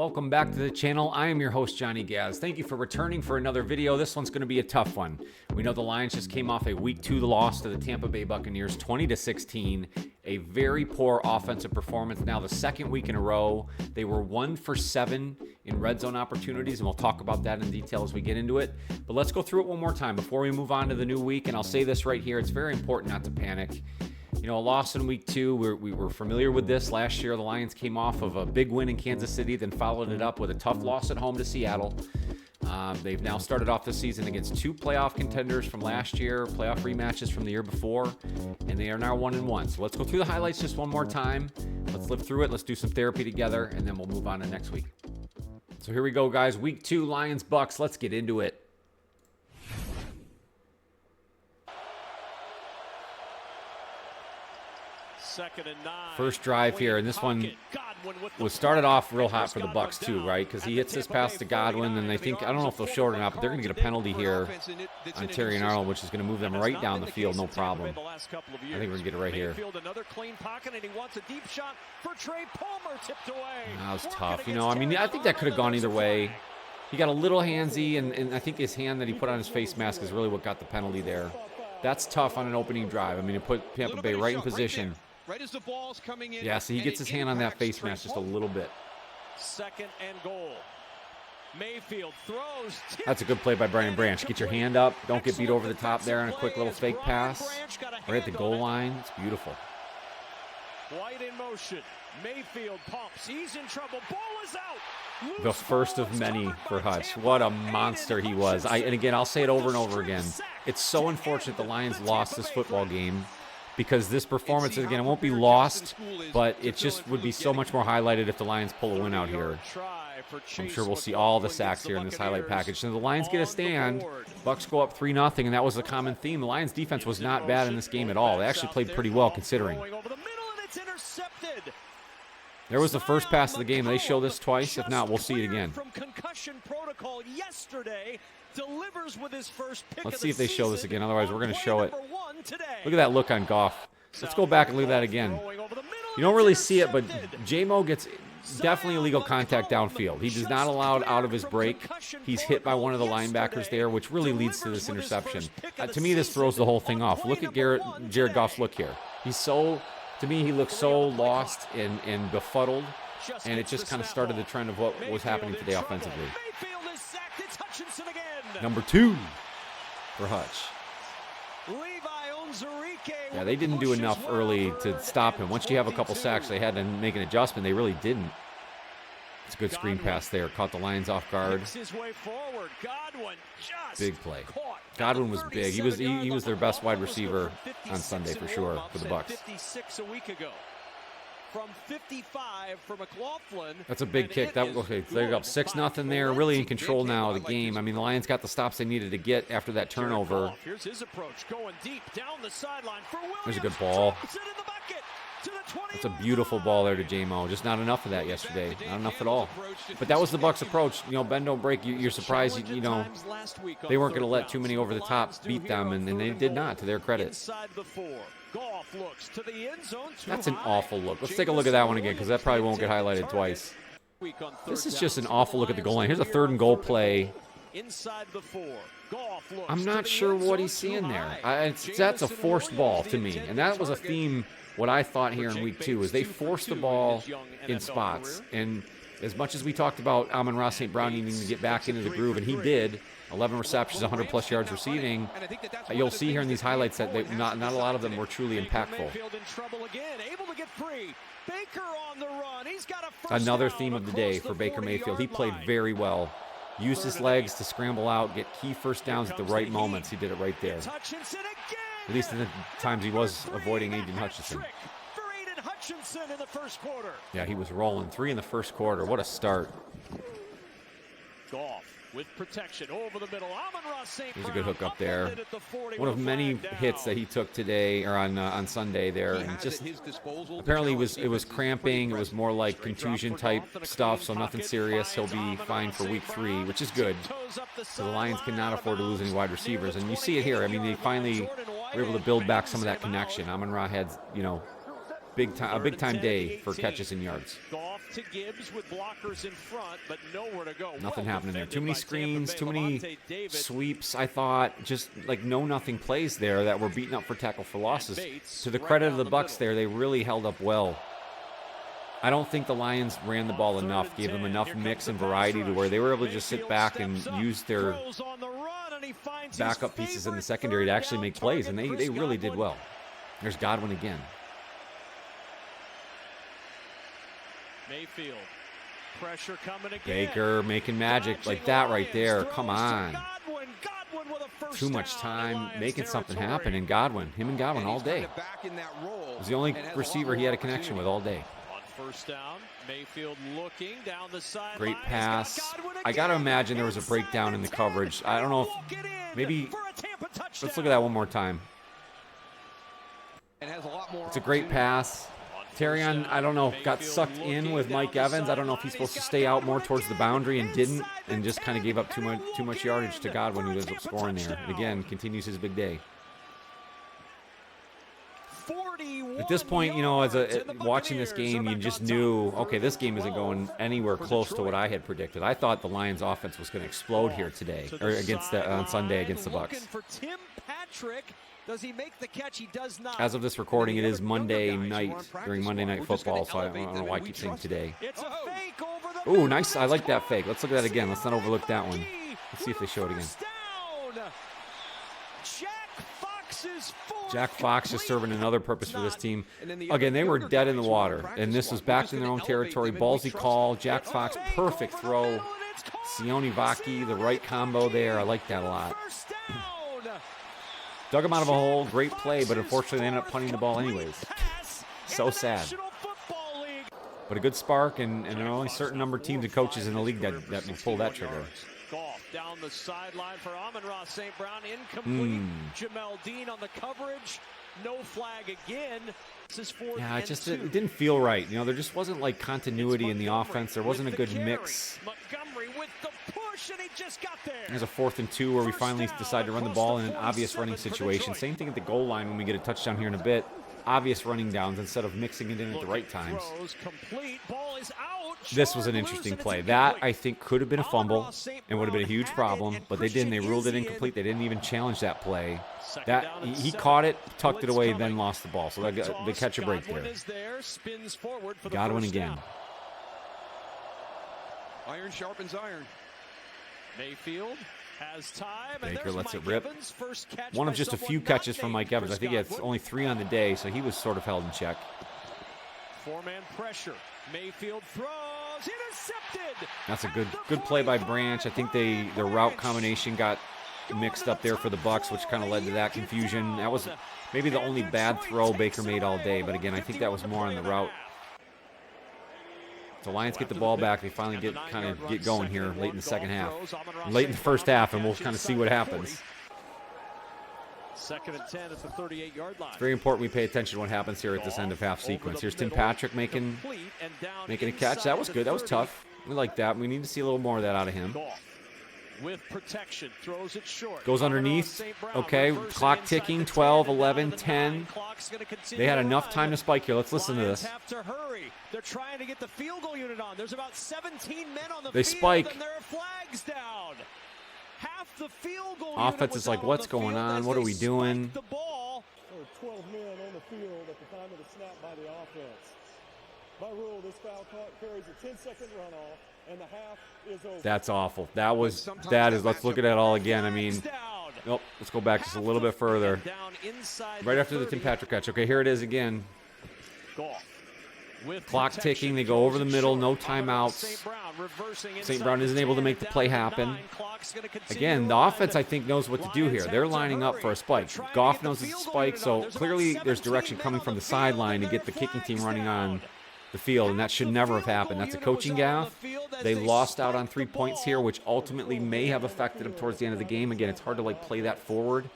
Welcome back to the channel. I am your host, Johnny Gaz. Thank you for returning for another video. This one's going to be a tough one. We know the Lions just came off a Week 2 loss to the Tampa Bay Buccaneers, 20-16. A very poor offensive performance. Now the second week in a row, they were 1 for 7 in red zone opportunities, and we'll talk about that in detail as we get into it. But let's go through it one more time before we move on to the new week. And I'll say this right here. It's very important not to panic. You know, a loss in Week 2, we were familiar with this. Last year, the Lions came off of a big win in Kansas City, then followed it up with a tough loss at home to Seattle. They've now started off the season against 2 playoff contenders from last year, playoff rematches from the year before, and they are now 1-1. So let's go through the highlights just one more time. Let's live through it. Let's do some therapy together, and then we'll move on to next week. So here we go, guys. Week 2, Lions, Bucs. Let's get into it. First drive here, and this one was started off real hot for the Bucs too, right? Because he hits this pass to Godwin, and I don't know if they'll show it or not, but they're going to get a penalty here on Terry and Arnold, which is going to move them right down the field, no problem. I think we're going to get it right here. That was tough. You know, I mean, I think that could have gone either way. He got a little handsy, and I think his hand that he put on his face mask is really what got the penalty there. That's tough on an opening drive. I mean, it put Tampa Bay right in position. Right as the ball's coming in, yeah, so he gets his hand on that face mask just a little bit. Second and goal. Mayfield throws. That's a good play by Brian Branch. Get your hand up. Don't get beat over the top there on a quick little fake pass. Right at the goal line. It's beautiful. White in motion. Mayfield pumps. He's in trouble. Ball is out. The first of many for Hutch. What a monster he was. And again, I'll say it over and over again. It's so unfortunate the Lions lost this football game, because this performance, again, it won't be lost, but it just would be so much more highlighted if the Lions pull a win out here. I'm sure we'll see all the sacks here in this highlight package. So the Lions get a stand. Bucs go up 3-0, and that was a common theme. The Lions' defense was not bad in this game at all. They actually played pretty well, considering. There was the first pass of the game. They show this twice. If not, we'll see it again. Let's see if they show this again. Otherwise, we're going to show it. Look at that look on Goff. Let's go back and look at that again. You don't really see it, but J-Mo gets definitely illegal contact downfield. He is not allowed out of his break. He's hit by one of the linebackers there, which really leads to this interception. To me, this throws the whole thing off. Look at Jared Goff's look here. To me, he looks so lost and befuddled, and it just kind of started the trend of what was happening today offensively. Number 2 for Hutch. Yeah, they didn't do enough early to stop him. Once you have a couple sacks, they had to make an adjustment. They really didn't. It's a good screen pass there. Caught the Lions off guard. Big play. Godwin was big. He was their best wide receiver on Sunday for sure for the Bucs. From 55 from McLaughlin. That's a big kick. They're up 6-0 there. Really in control now of the game. I mean, the Lions got the stops they needed to get after that turnover. Here's his approach, going deep down the sideline for Williams. There's a good ball. That's a beautiful ball there to J-Mo. Just not enough of that yesterday. Not enough at all. But that was the Bucs' approach. You know, bend don't break. You're surprised. You know, they weren't going to let too many over the top beat them, and they did not, to their credit. That's an awful look. Let's take a look at that one again, because that probably won't get highlighted twice. This is just an awful look at the goal line. Here's a 3rd and goal play. I'm not sure what he's seeing there. That's a forced ball to me, and that was a theme. What I thought here in Week 2 is they forced the ball in spots, and as much as we talked about Amon-Ra St. Brown needing to get back into the groove, and he did, 11 receptions, 100-plus yards receiving, you'll see here in these highlights that not a lot of them were truly impactful. Another theme of the day for Baker Mayfield. He played very well. Used his legs to scramble out, get key first downs at the right moments. He did it right there. At least in the times he was avoiding Aiden Hutchinson. Yeah, he was rolling. 3 in the first quarter. What a start. With protection over the middle. There's a good hook up there. One of many hits that he took today, or on Sunday there, and just apparently it was cramping. It was more like contusion type stuff, so nothing serious. He'll be fine for Week 3, which is good. So the Lions cannot afford to lose any wide receivers, and you see it here. I mean, they finally were able to build back some of that connection. Amon-Ra had, a big time day for catches and yards. Goff to Gibbs with blockers in front, but nowhere to go. Nothing Well happening there. defended Too many by screens, Tampa too Bay. many Lavonte David sweeps, I thought. Just like nothing plays there that were beaten up for tackle for losses. Bates To the right credit down of the the Bucs middle. there, they really held up well. I don't think the Lions ran the ball enough, gave them enough mix and variety to where they were able to just sit back and use their backup pieces in the secondary to actually make plays, and they really did well. There's Godwin again. Mayfield. Pressure coming again. Baker making magic like that right there. Come on. Godwin with a first Too much down time in Lions making something territory. happen, and Godwin, him and Godwin all day. It Was the only receiver he had a connection with all day. On first down, Mayfield looking down the sideline. Great pass. I got to imagine there was a breakdown in the coverage. I don't know if maybe. Let's look at that one more time. It's a great pass. Terrion, I don't know, got sucked in with Mike Evans. I don't know if he's supposed to stay out more towards the boundary and didn't, and just kind of gave up too much yardage to Godwin, who ends up scoring there. And again, continues his big day. At this point, you know, watching this game, you just knew, okay, this game isn't going anywhere close to what I had predicted. I thought the Lions' offense was going to explode here today, or on Sunday against the Bucs. Does he make the catch? He does not. As of this recording, it is Monday night during Monday Night Football, so I don't know why I keep saying today. It's a fake over the Ooh, nice. I like that fake. Let's look at that again. Let's not overlook that one. Let's see if they show it again. Jack Fox is serving another purpose for this team. Again, they were dead in the water, and this was back in their own territory. Ballsy call. Jack Fox, perfect throw. Sione Vaki, the right combo there. I like that a lot. Dug him out of a hole. Great play, but unfortunately they ended up punting the ball anyways. So sad. But a good spark, and there are only a certain number of teams and coaches in the league that will pull that trigger. Goff down the sideline for Amon-Ra St. Brown. Incomplete. Jamel Dean on the coverage. No flag again. Yeah, it didn't feel right. You know, there just wasn't like continuity in the offense. There wasn't a good mix. Montgomery with the push, and he just got there. There's a 4th and 2 where we finally decide to run the ball in an obvious running situation. Same thing at the goal line when we get a touchdown here in a bit. Obvious running downs instead of mixing it in at the right times. This was an interesting play. That, I think, could have been a fumble and would have been a huge problem, but they didn't. They ruled it incomplete. They didn't even challenge that play. He caught it, tucked it away, then lost the ball. So they catch a break there. Godwin again. Iron sharpens iron. Mayfield has time. Baker lets it rip. One of just a few catches from Mike Evans. I think he had only 3 on the day, so he was sort of held in check. 4-man pressure. Mayfield throws. Intercepted. That's a good play by Branch. I think their route combination got mixed up there for the Bucs, which kind of led to that confusion. That was maybe the only bad throw Baker made all day, but again, I think that was more on the route. The Lions get the ball back. They finally get going here late in the second half. Late in the first half, and we'll kind of see what happens. 2nd and 10 at the 38-yard line. It's very important we pay attention to what happens here at this end of half sequence. Here's Tim Patrick making a catch. That was good. That was tough. We like that. We need to see a little more of that out of him. With protection, throws it short. Goes underneath. Okay, clock ticking. 12, 11, 10. They had enough time to spike here. Let's listen to this. They're trying to get the field goal unit on. There's about 17 men on the They field, spike. and there are flags down. Half the field goal Offense is like, what's going on? What are we doing? The ball. There were 12 men on the field at the time of the snap by the offense. By rule, this foul carries a 10-second runoff, and the half is over. That's awful. Let's look at that all again. I mean, nope, let's go back just a little bit further. Right after the Tim Patrick catch. Okay, here it is again. Clock ticking. They go over the middle. No timeouts. St. Brown isn't able to make the play happen. Again, the offense, I think, knows what to do here. They're lining up for a spike. Goff knows it's a spike, so clearly there's direction coming from the sideline to get the kicking team running on the field, and that should never have happened. That's a coaching gaffe. They lost out on 3 points here, which ultimately may have affected them towards the end of the game. Again, it's hard to play that forward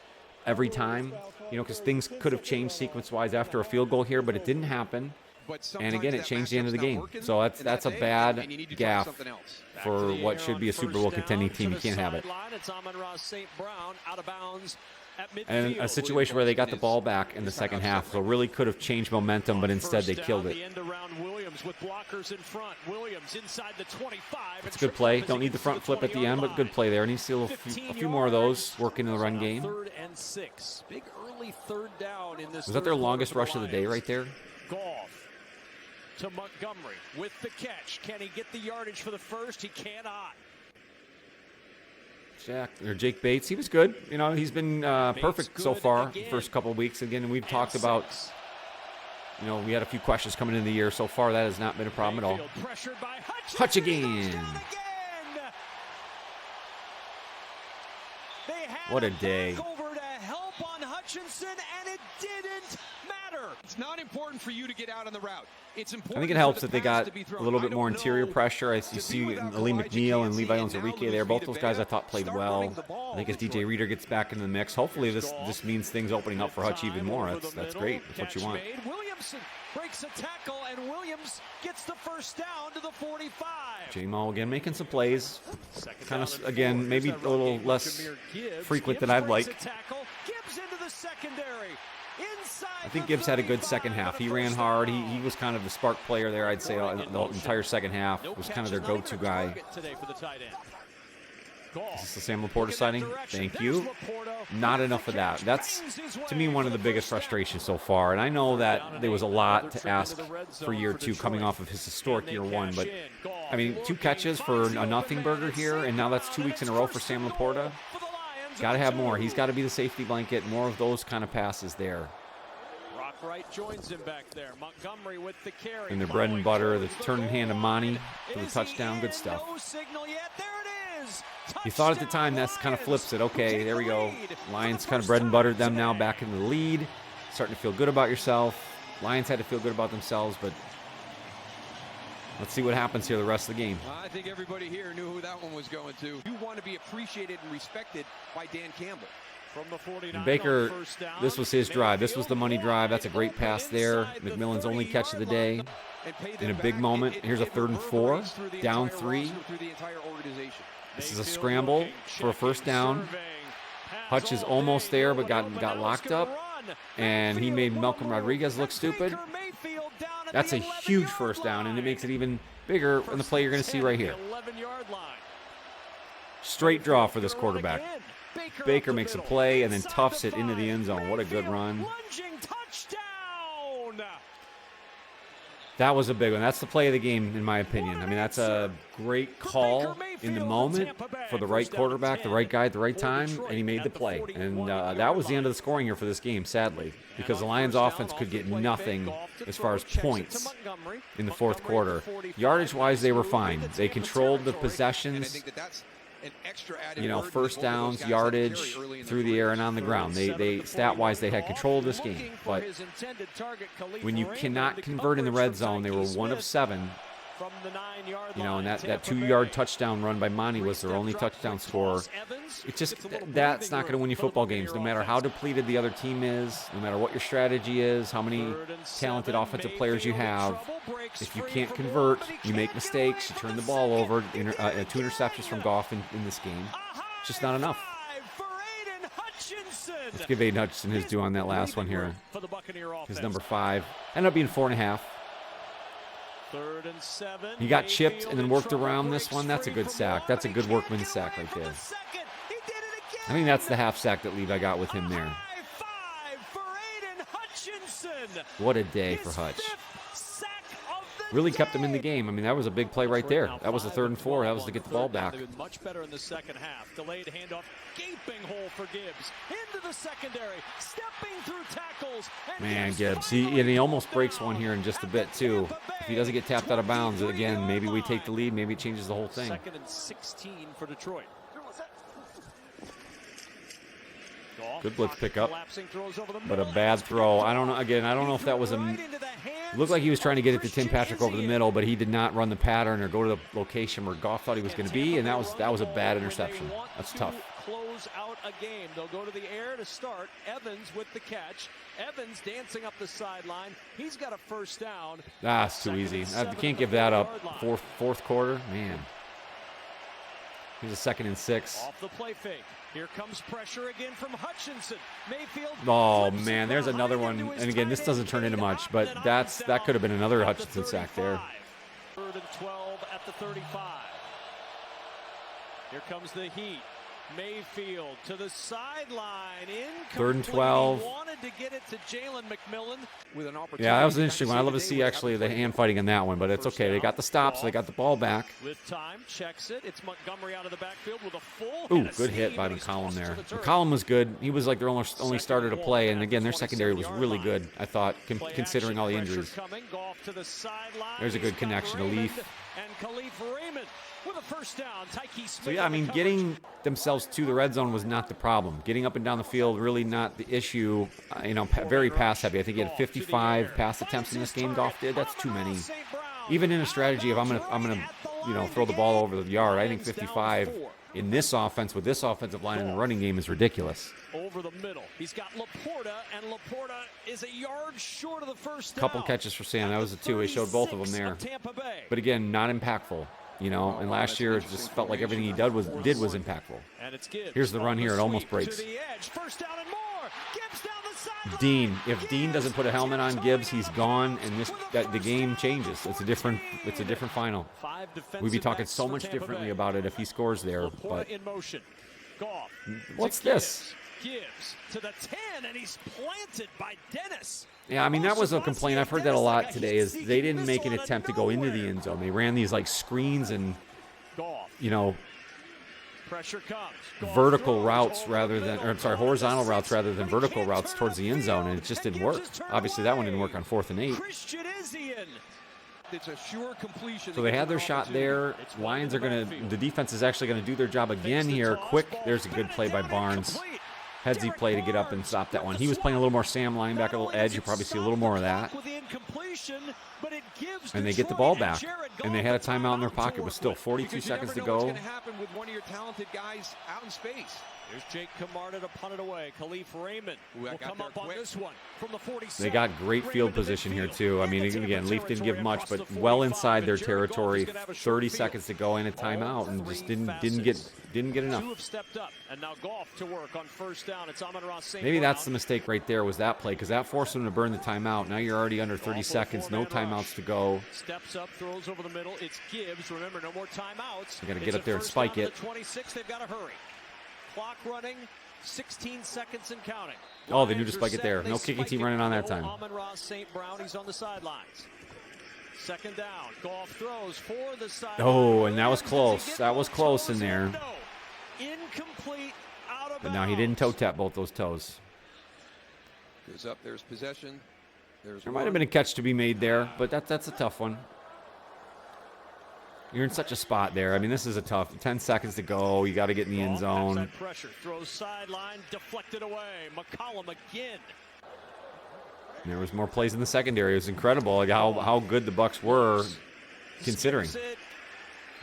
every time, because things could have changed sequence-wise after a field goal here, but it didn't happen. And again, it changed the end of the game. So that's a bad gaffe for what should be a Super Bowl contending team. You can't have it. It's Amon-Ra St. Brown out of bounds And a situation where they got the ball back in the second half, so really could have changed momentum, but instead they killed it. It's a good play. Don't need the front flip at the end, but good play there. Needs to see a few more of those working in the run game. Third and 6. Big early third down in this. Was that their longest rush of the day right there? Goff to Montgomery with the catch. Can he get the yardage for the first? He cannot. Jake Bates, he was good. You know, he's been perfect so far the first couple of weeks. Again, and we've talked about, you know, we had a few questions coming into the year. So far, that has not been a problem at all. Hutch again. What a day. It's not important for you to get out on the route. It's important. I think it helps that they got a little bit more interior pressure. You see Ali McNeil and Levi Onwuzurike there. Both those guys I thought played well. I think as DJ Reader gets back into the mix, hopefully this means things opening up for Hutch even more. That's great. That's what you want. Williamson breaks a tackle, and Williams gets the first down to the 45. J-Mo again making some plays. Kind of, again, maybe a little less frequent than I'd like. Gibbs into the secondary. I think Gibbs had a good second half. He ran hard. He was kind of the spark player there, I'd say, the entire second half. Was kind of their go-to guy. Is this the Sam Laporta sighting? Thank you. Not enough of that. That's, to me, one of the biggest frustrations so far. And I know that there was a lot to ask for year 2 coming off of his historic year 1. But, I mean, 2 catches for a nothing burger here, and now that's 2 weeks in a row for Sam Laporta. Got to have more. He's got to be the safety blanket. More of those kind of passes there. Rockright joins him back there. Montgomery with the carry. And their bread and butter, the turning hand of Monty for the touchdown. Good stuff. No signal yet. There it is. You thought at the time that kind of flips it. Okay, there we go. Lions kind of bread and buttered them now back in the lead. Starting to feel good about yourself. Lions had to feel good about themselves, but let's see what happens here the rest of the game. I think everybody here knew who that one was going to. You want to be appreciated and respected by Dan Campbell. From the 49 and Baker, this was his drive. This was the money drive. That's a great pass there. McMillan's only catch of the day in a big moment. Here's a 3rd and 4, down 3. This is a scramble for a first down. Hutch is almost there, but got locked up, and he made Malcolm Rodriguez look stupid. That's a huge first down, and it makes it even bigger in the play you're going to see right here. Straight draw for this quarterback. Baker makes a play and then toughs it into the end zone. What a good run. That was a big one. That's the play of the game, in my opinion. I mean, that's a great call in the moment for the right quarterback, the right guy at the right time, and he made the play. And that was the end of the scoring here for this game, sadly, because the Lions' offense could get nothing as far as points in the 4th quarter. Yardage-wise, they were fine. They controlled the possessions. You know, first downs, yardage, through the air and on the ground. They stat-wise, they had control of this game. But when you cannot convert in the red zone, they were 1 of 7. You know, and that 2-yard touchdown run by Monty was their only touchdown score. It's just, that's not going to win you football games, no matter how depleted the other team is, no matter what your strategy is, how many talented offensive players you have. If you can't convert, you make mistakes, you turn the ball over. 2 interceptions from Goff in this game. It's just not enough. Let's give Aiden Hutchinson his due on that last one here. His number 5. Ended up being 4.5. 3rd and 7. He got chipped and then worked around this one. That's a good sack. That's a good workman's sack right there. I think that's the half sack that Levi got with him there. What a day for Hutch. Really kept him in the game. I mean, that was a big play right there. That was the 3rd and 4. That was to get the ball back. Much better in the second half. Delayed handoff, gaping hole for Gibbs into the secondary, stepping through tackles. Man, Gibbs, he almost breaks one here in just a bit too. If he doesn't get tapped out of bounds again, maybe we take the lead. Maybe it changes the whole thing. 2nd and 16 for Detroit. Good blitz pickup, but a bad throw. I don't know. Again, I don't know if that was looked like he was trying to get it to Tim Patrick over the middle, but he did not run the pattern or go to the location where Goff thought he was going to be, and that was a bad interception. That's tough. Close out a game. They'll go to the air to start. Evans with the catch. Evans dancing up the sideline. He's got a first down. That's too easy. You can't give that up. Fourth quarter, man. Here's a 2nd and 6. Off the play fake. Here comes pressure again from Hutchinson. Mayfield. Oh man, there's another one. And again, this doesn't turn into much, but that could have been another Hutchinson sack there. 3rd and 12 at the 35. Here comes the heat. Mayfield to the sideline. 3rd and 12. He wanted to get it to Jalen McMillan. With an opportunity. Yeah, that was an interesting one. I love to see actually the hand fighting in that one, but it's okay. They got the stops. They got the ball back. With time, checks it. It's Montgomery out of the backfield with a full. Ooh, good hit by McCollum there. McCollum was good. He was like their only starter to play, and again, their secondary was really good, I thought, considering all the injuries. There's a good connection to Leaf. And Khalif Raymond with a first down. So yeah, I mean, getting themselves to the red zone was not the problem. Getting up and down the field, really not the issue. You know, very pass heavy. I think he had 55 pass attempts in this game. Goff did. That's too many. Even in a strategy of I'm gonna throw the ball over the yard, I think 55 in this offense with this offensive line in the running game is ridiculous. Over the middle, he's got Laporta, and Laporta is a yard short of the first down. Couple catches for Sam. That was a 2. He showed both of them there. But again, not impactful. You know, and last year it just felt like everything he did was impactful. Here's the run here. It almost breaks. Dean. If Dean doesn't put a helmet on Gibbs, he's gone, and the game changes. It's a different final. We'd be talking so much differently about it if he scores there. But what's this? Gibbs to the 10, and he's planted by Dennis. Yeah, I mean, that was a complaint. I've heard that a lot today, is they didn't make an attempt to go into the end zone. They ran these, like, screens and, you know, vertical routes rather than, or I'm sorry, horizontal routes rather than vertical routes towards the end zone, and it just didn't work. Obviously, that one didn't work on 4th and 8. It's a sure completion. So they had their shot there. Lions are going to, the defense is actually going to do their job again here. Quick, there's a good play by Barnes. Headsy play to get up and stop that one. He was playing a little more Sam linebacker, a little edge. You'll probably see a little more of that. And they get the ball back. And they had a timeout in their pocket with still 42 seconds to go. What's going to happen with one of your talented guys out in space? Here's Jake Camarda to punt it away. Khalif Raymond will come up on this one from the 47. They got great field position here, too. I mean, again, Leaf didn't give much, but well inside their territory. 30 seconds to go in a timeout, and just didn't get enough. Maybe that's the mistake right there, was that play, because that forced them to burn the timeout. Now you're already under 30 seconds, no timeouts to go. Steps up, throws over the middle. It's Gibbs. Remember, no more timeouts. You got to get up there and spike it. 26, they've got to hurry. Clock running, 16 seconds and counting. Oh, they knew to spike it there. No kicking team running on that time. Amon-Ra St. Brown, he's on the sidelines. 2nd down. Goff throws for the sideline. Oh, and that was close. That was close in there. Incomplete, out of bounds. But now he didn't toe tap both those toes. Goes up, there's possession. There might have been a catch to be made there, but that's a tough one. You're in such a spot there. I mean, this is a tough 10 seconds to go. You got to get in the end zone. Pressure, throws sideline, deflected away. McCollum again. There was more plays in the secondary. It was incredible, like how good the Bucs were, considering.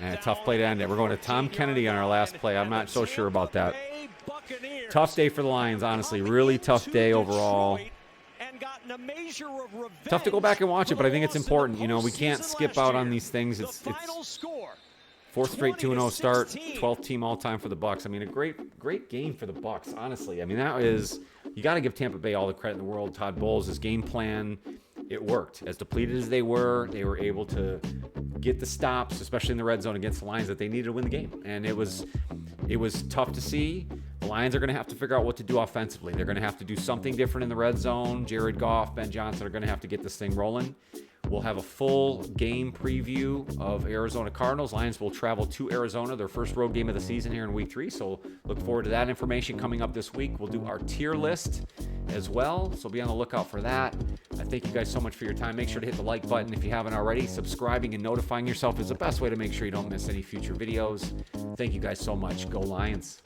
And a tough play to end it. We're going to Tom Kennedy on our last play. I'm not so sure about that. Tough day for the Lions, honestly. Really tough day overall. Tough to go back and watch it, but I think it's important. You know, we can't skip out on these things. It's 4th straight 2-0 start, 12th team all-time for the Bucs. I mean, a great game for the Bucs, honestly. I mean, you got to give Tampa Bay all the credit in the world. Todd Bowles' game plan, it worked. As depleted as they were able to get the stops, especially in the red zone against the Lions, that they needed to win the game. And it was tough to see. The Lions are going to have to figure out what to do offensively. They're going to have to do something different in the red zone. Jared Goff, Ben Johnson are going to have to get this thing rolling. We'll have a full game preview of Arizona Cardinals. Lions will travel to Arizona, their first road game of the season here in week 3. So look forward to that information coming up this week. We'll do our tier list as well, so be on the lookout for that. I thank you guys so much for your time. Make sure to hit the like button if you haven't already. Subscribing and notifying yourself is the best way to make sure you don't miss any future videos. Thank you guys so much. Go Lions.